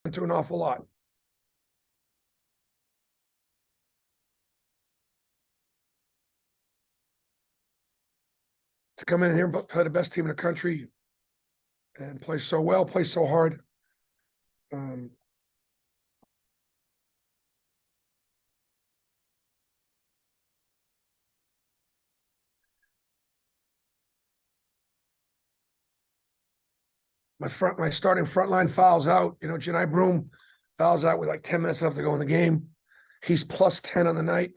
into an awful lot. To come in here and play the best team in the country and play so well, play so hard. My starting front line fouls out. You know, Janai Broom fouls out with like 10 minutes left to go in the game. He's plus 10 on the night.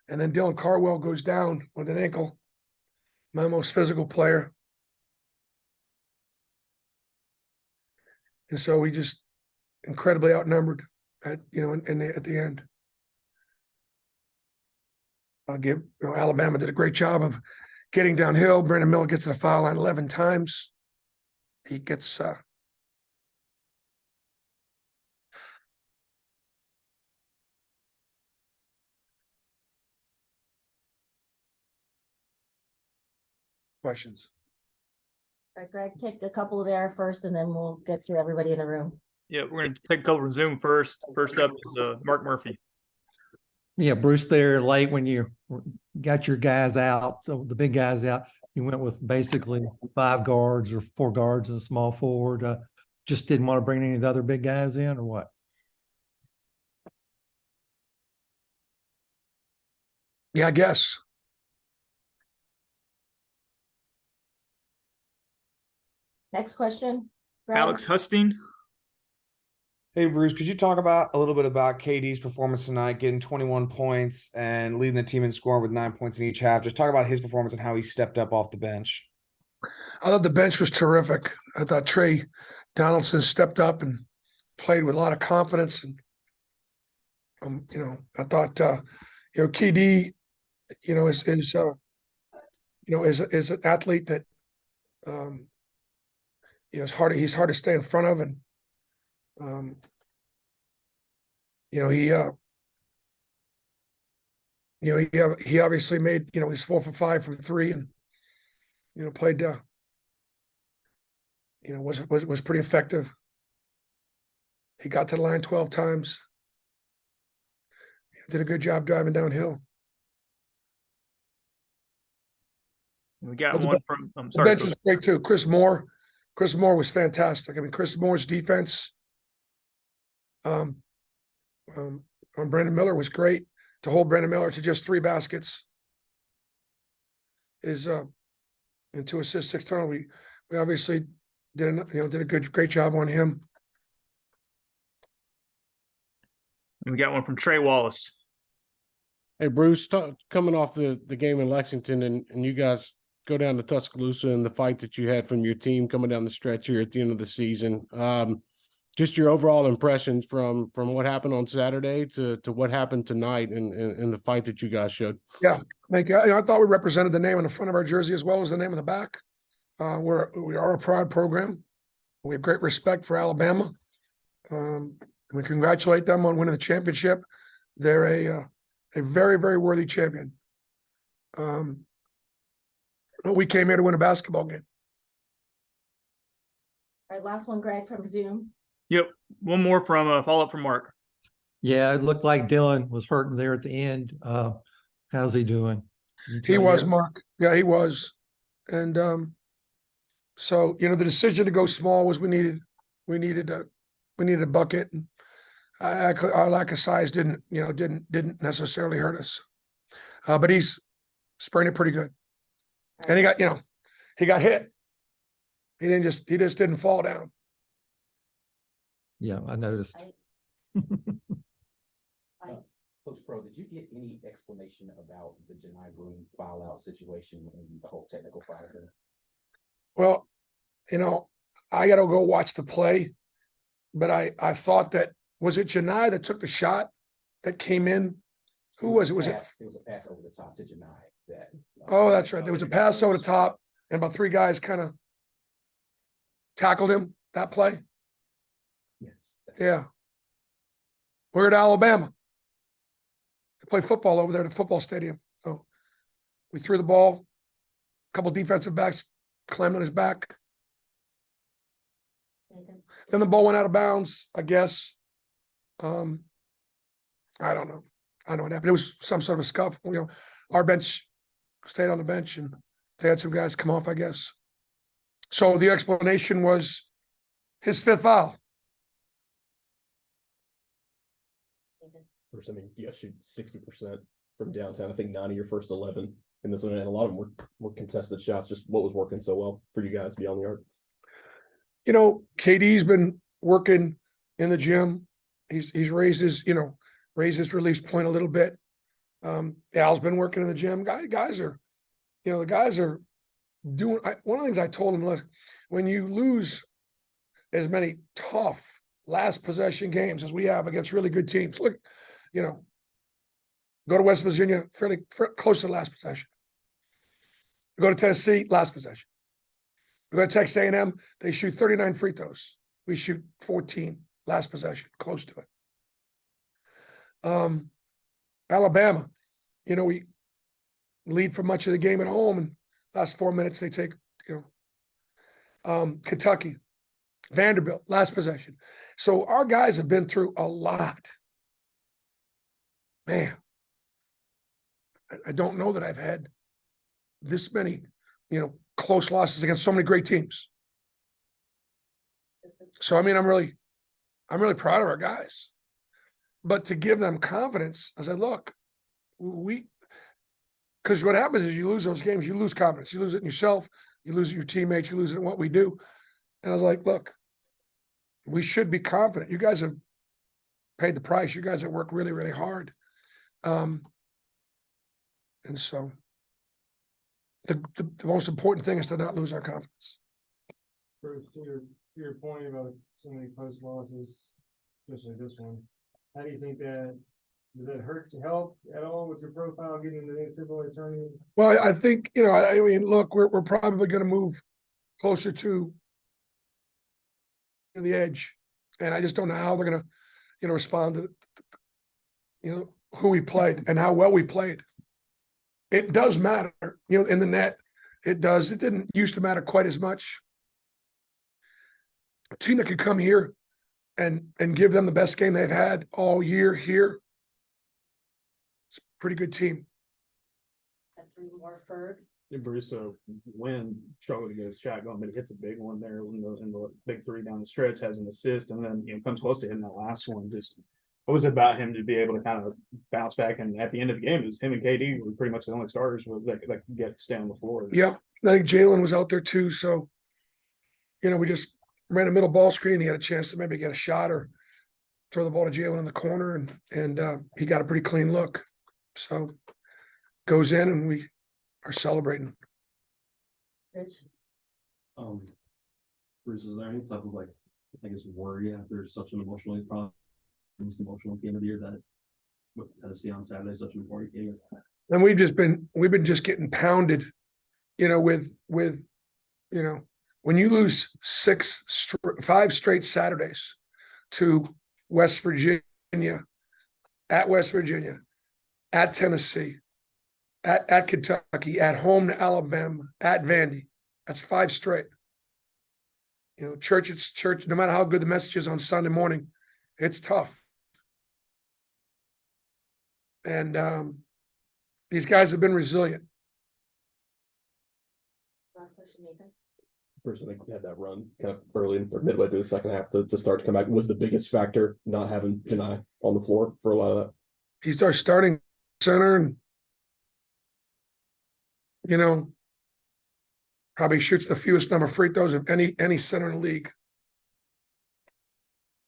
And then Dylan Carwell goes down with an ankle. My most physical player. And so we just incredibly outnumbered at the end. I'll give Alabama did a great job of getting downhill. Brandon Miller gets to the foul line 11 times. He gets questions. All right, Greg, take a couple there first, and then we'll get to everybody in the room. Yeah, we're going to take a couple from Zoom first. First up is Mark Murphy. Yeah, Bruce, there late when you got your guys out, so the big guys out, you went with basically 5 guards or 4 guards and a small forward. Just didn't want to bring any of the other big guys in, or what? Yeah, I guess. Next question. Greg? Alex Hustine. Hey, Bruce, could you talk about a little bit about KD's performance tonight, getting 21 points and leading the team in scoring with 9 points in each half? Just talk about his performance and how he stepped up off the bench. I thought the bench was terrific. I thought Trey Donaldson stepped up and played with a lot of confidence. And, I thought, KD, is an athlete that, he's hard to stay in front of. And, he obviously made, he's 4 for 5 from 3 and, played, was pretty effective. He got to the line 12 times. Did a good job driving downhill. We got one from, I'm sorry. The bench is great too. Chris Moore was fantastic. I mean, Chris Moore's defense on Brandon Miller was great. To hold Brandon Miller to just 3 baskets and 2 assists, 6 turnovers. We obviously did a great job on him. And we got one from Trey Wallace. Hey, Bruce, coming off the game in Lexington and you guys go down to Tuscaloosa and the fight that you had from your team coming down the stretch here at the end of the season. Just your overall impressions from what happened on Saturday to what happened tonight in the fight that you guys showed. Yeah, thank you. I thought we represented the name on the front of our jersey as well as the name on the back. We are a proud program. We have great respect for Alabama. We congratulate them on winning the championship. They're a very, very worthy champion. We came here to win a basketball game. All right, last one, Greg, from Zoom. Yep. One more from a follow-up from Mark. Yeah, it looked like Dylan was hurting there at the end. How's he doing? He was, Mark. Yeah, he was. And so, the decision to go small was we needed a bucket. And our lack of size didn't necessarily hurt us. But he's spraying it pretty good. And he got hit. He just didn't fall down. Yeah, I noticed. Coach Pro, did you get any explanation about the Janai Broom foul out situation and the whole technical foul there? Well, I got to go watch the play, but I thought that, was it Janai that took the shot that came in? Who was it? Was it? It was a pass over the top to Janai. Oh, that's right. There was a pass over the top, and about 3 guys kind of tackled him that play. Yes. Yeah. We're at Alabama. They play football over there at the football stadium. So we threw the ball, a couple defensive backs climbed on his back. Nathan? Then the ball went out of bounds, I guess. I don't know. I don't know what happened. It was some sort of a scuff. You know, our bench stayed on the bench and they had some guys come off, I guess. So the explanation was his fifth foul. Nathan? First, I mean, you guys shoot 60% from downtown. I think 9 of your first 11 in this one, and a lot of them were contested shots. Just what was working so well for you guys beyond the arc? You know, KD's been working in the gym. He's raised his, you know, raised his release point a little bit. Al's been working in the gym. Guys are, you know, the guys are doing. One of the things I told him was, when you lose as many tough last possession games as we have against really good teams, look, you know, go to West Virginia, fairly close to the last possession. Go to Tennessee, last possession. We go to Texas A&M, they shoot 39 free throws. We shoot 14 last possession, close to it. Alabama, you know, we lead for much of the game at home, and last 4 minutes they take, you know. Kentucky, Vanderbilt, last possession. So our guys have been through a lot. Man, I don't know that I've had this many, you know, close losses against so many great teams. So I mean, I'm really proud of our guys. But to give them confidence, I said, look, because what happens is you lose those games, you lose confidence. You lose it in yourself, you lose it in your teammates, you lose it in what we do. And I was like, look, we should be confident. You guys have paid the price. You guys have worked really, really hard. And so the most important thing is to not lose our confidence. Bruce, to your point about so many post losses, especially this one, how do you think that, does that hurt to help at all with your profile getting the NCAA tournament? Well, I think, you know, I mean, look, we're probably going to move closer to the edge, and I just don't know how they're going to, you know, respond to, you know, who we played and how well we played. It does matter, you know, in the net. It does. It didn't used to matter quite as much. A team that could come here and give them the best game they've had all year here. It's a pretty good team. Got 3 more, Ferg. Yeah, Bruce, when struggled against shotgun, but he hits a big one there in the big 3 down the stretch, has an assist, and then, you know, comes close to hitting that last one. Just what was it about him to be able to kind of bounce back? And at the end of the game, it was him and KD were pretty much the only starters that could get stay on the floor. Yep. I think Jalen was out there too. So, you know, we just ran a middle ball screen. He had a chance to maybe get a shot or throw the ball to Jalen in the corner, and he got a pretty clean look. So goes in, and we are celebrating. Rich? Bruce, is there any type of, like, I guess, worry after such an emotional game of the year that with Tennessee on Saturday, such an important game? And we've been just getting pounded, you know, with you know, when you lose 5 straight Saturdays to West Virginia, at Tennessee, at Kentucky, at home to Alabama, at Vandy, that's 5 straight. You know, church, no matter how good the message is on Sunday morning, it's tough. And these guys have been resilient. Last question, Nathan. First, I think we had that run kind of early or midway through the second half to start to come back. Was the biggest factor not having Janai on the floor for a lot of that? He's our starting center, and you know, probably shoots the fewest number of free throws of any center in the league.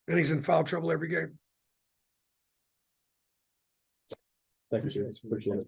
And he's in foul trouble every game. Thank you, sir. Appreciate it.